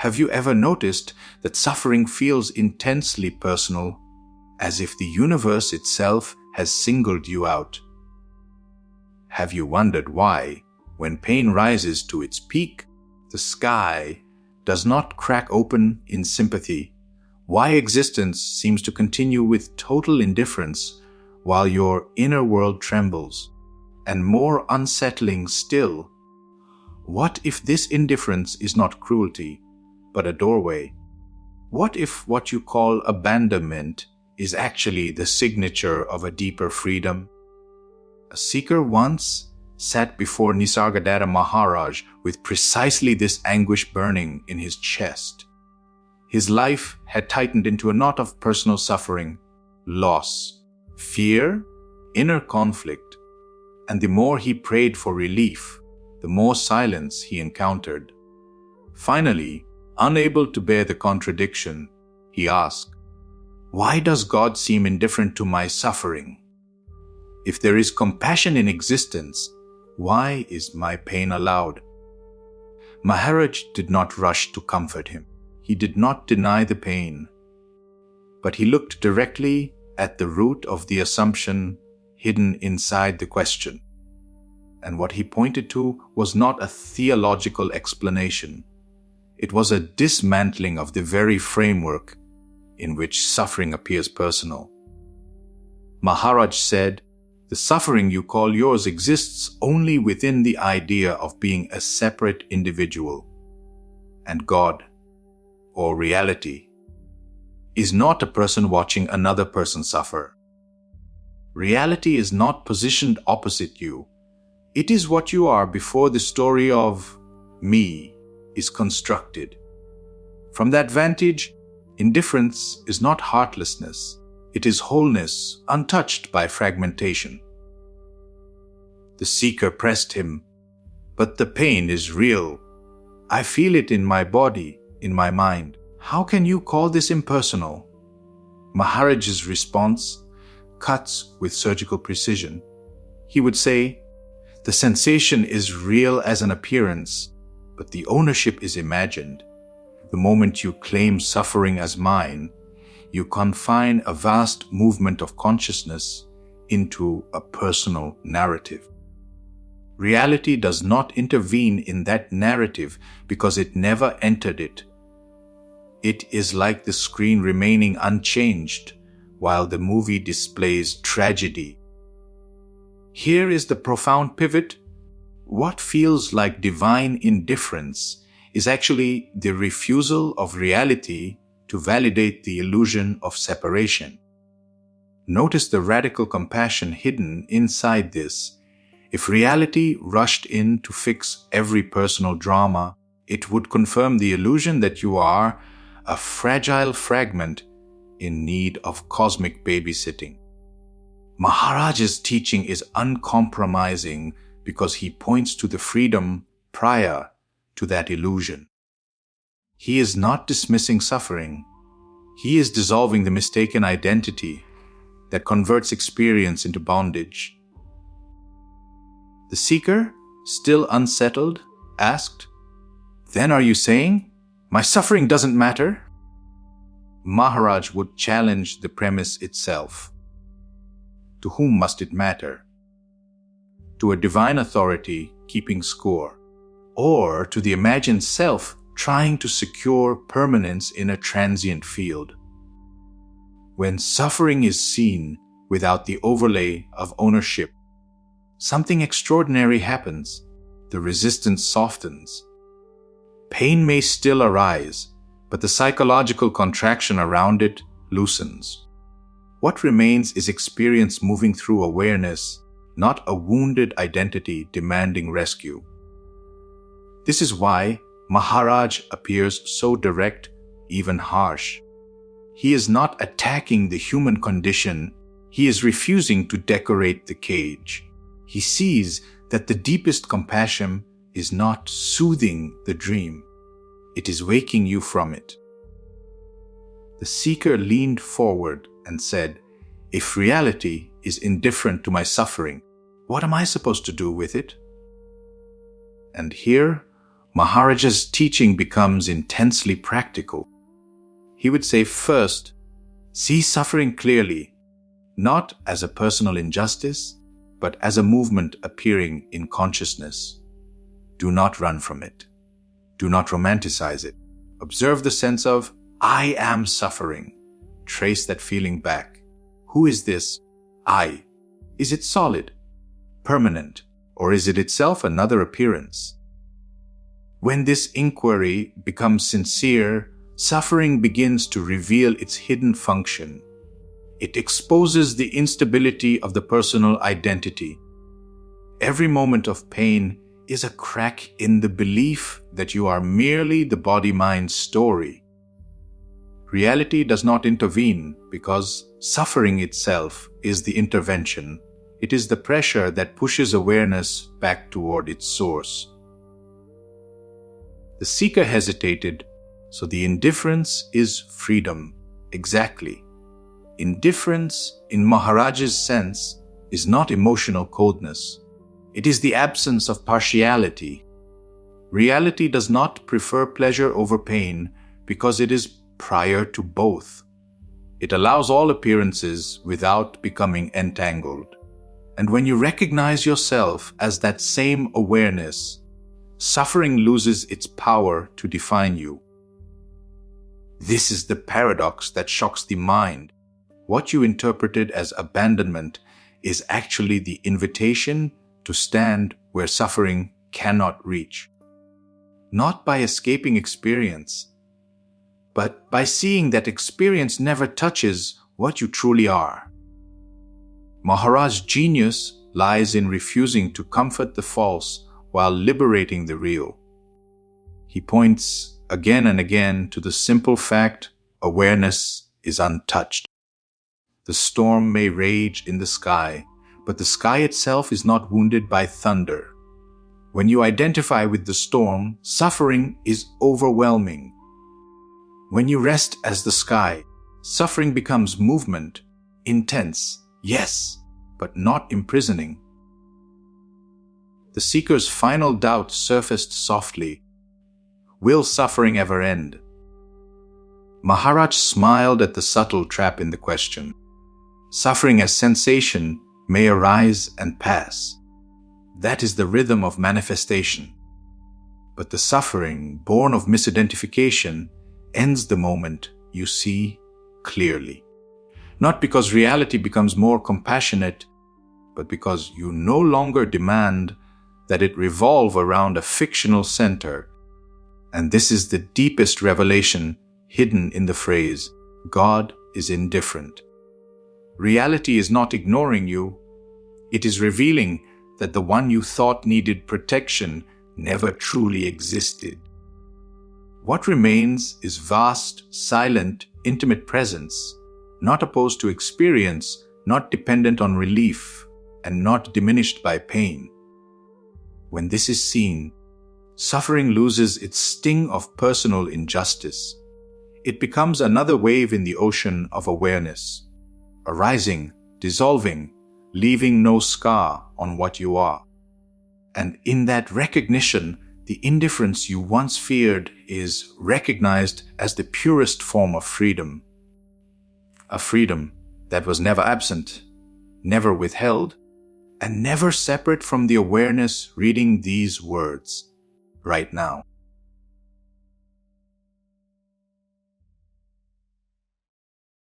Have you ever noticed that suffering feels intensely personal, as if the universe itself has singled you out? Have you wondered why, when pain rises to its peak, the sky does not crack open in sympathy? Why existence seems to continue with total indifference while your inner world trembles? And more unsettling still, what if this indifference is not cruelty, but a doorway? What if what you call abandonment is actually the signature of a deeper freedom? A seeker once sat before Nisargadatta Maharaj with precisely this anguish burning in his chest. His life had tightened into a knot of personal suffering, loss, fear, inner conflict, and the more he prayed for relief, the more silence he encountered. Finally, unable to bear the contradiction, he asked, "Why does God seem indifferent to my suffering? If there is compassion in existence, why is my pain allowed?" Maharaj did not rush to comfort him. He did not deny the pain, but he looked directly at the root of the assumption hidden inside the question. And what he pointed to was not a theological explanation. It was a dismantling of the very framework in which suffering appears personal. Maharaj said, "The suffering you call yours exists only within the idea of being a separate individual. And God, or reality, is not a person watching another person suffer. Reality is not positioned opposite you. It is what you are before the story of me is constructed. From that vantage, indifference is not heartlessness. It is wholeness, untouched by fragmentation." The seeker pressed him, "But the pain is real. I feel it in my body, in my mind. How can you call this impersonal?" Maharaj's response cuts with surgical precision. He would say, "The sensation is real as an appearance, but the ownership is imagined. The moment you claim suffering as mine, you confine a vast movement of consciousness into a personal narrative. Reality does not intervene in that narrative because it never entered it. It is like the screen remaining unchanged while the movie displays tragedy. Here is the profound pivot. What feels like divine indifference is actually the refusal of reality to validate the illusion of separation. Notice the radical compassion hidden inside this. If reality rushed in to fix every personal drama, it would confirm the illusion that you are a fragile fragment in need of cosmic babysitting. Maharaj's teaching is uncompromising because he points to the freedom prior to that illusion. He is not dismissing suffering. He is dissolving the mistaken identity that converts experience into bondage. The seeker, still unsettled, asked, "Then are you saying my suffering doesn't matter?" Maharaj would challenge the premise itself. To whom must it matter? To a divine authority keeping score, or to the imagined self trying to secure permanence in a transient field? When suffering is seen without the overlay of ownership, something extraordinary happens. The resistance softens. Pain may still arise, but the psychological contraction around it loosens. What remains is experience moving through awareness, not a wounded identity demanding rescue. This is why Maharaj appears so direct, even harsh. He is not attacking the human condition. He is refusing to decorate the cage. He sees that the deepest compassion is not soothing the dream. It is waking you from it. The seeker leaned forward and said, "If reality is indifferent to my suffering, what am I supposed to do with it?" And here, Maharaj's teaching becomes intensely practical. He would say, first, see suffering clearly, not as a personal injustice, but as a movement appearing in consciousness. Do not run from it. Do not romanticize it. Observe the sense of, I am suffering. Trace that feeling back. Who is this I? Is it solid, permanent, or is it itself another appearance? When this inquiry becomes sincere, suffering begins to reveal its hidden function. It exposes the instability of the personal identity. Every moment of pain is a crack in the belief that you are merely the body-mind story. Reality does not intervene because suffering itself is the intervention. It is the pressure that pushes awareness back toward its source. The seeker hesitated, so the indifference is freedom. Exactly. Indifference, in Maharaj's sense, is not emotional coldness. It is the absence of partiality. Reality does not prefer pleasure over pain because it is prior to both. It allows all appearances without becoming entangled. And when you recognize yourself as that same awareness, suffering loses its power to define you. This is the paradox that shocks the mind. What you interpreted as abandonment is actually the invitation to stand where suffering cannot reach. Not by escaping experience, but by seeing that experience never touches what you truly are. Maharaj's genius lies in refusing to comfort the false while liberating the real. He points again and again to the simple fact awareness is untouched. The storm may rage in the sky, but the sky itself is not wounded by thunder. When you identify with the storm, suffering is overwhelming. When you rest as the sky, suffering becomes movement, intense, yes, but not imprisoning. The seeker's final doubt surfaced softly. Will suffering ever end? Maharaj smiled at the subtle trap in the question. Suffering as sensation may arise and pass. That is the rhythm of manifestation. But the suffering, born of misidentification, ends the moment you see clearly. Not because reality becomes more compassionate, but because you no longer demand that it revolve around a fictional center. And this is the deepest revelation hidden in the phrase, God is indifferent. Reality is not ignoring you. It is revealing that the one you thought needed protection never truly existed. What remains is vast, silent, intimate presence, not opposed to experience, not dependent on relief, and not diminished by pain. When this is seen, suffering loses its sting of personal injustice. It becomes another wave in the ocean of awareness, arising, dissolving, leaving no scar on what you are. And in that recognition, the indifference you once feared is recognized as the purest form of freedom. A freedom that was never absent, never withheld, and never separate from the awareness reading these words right now.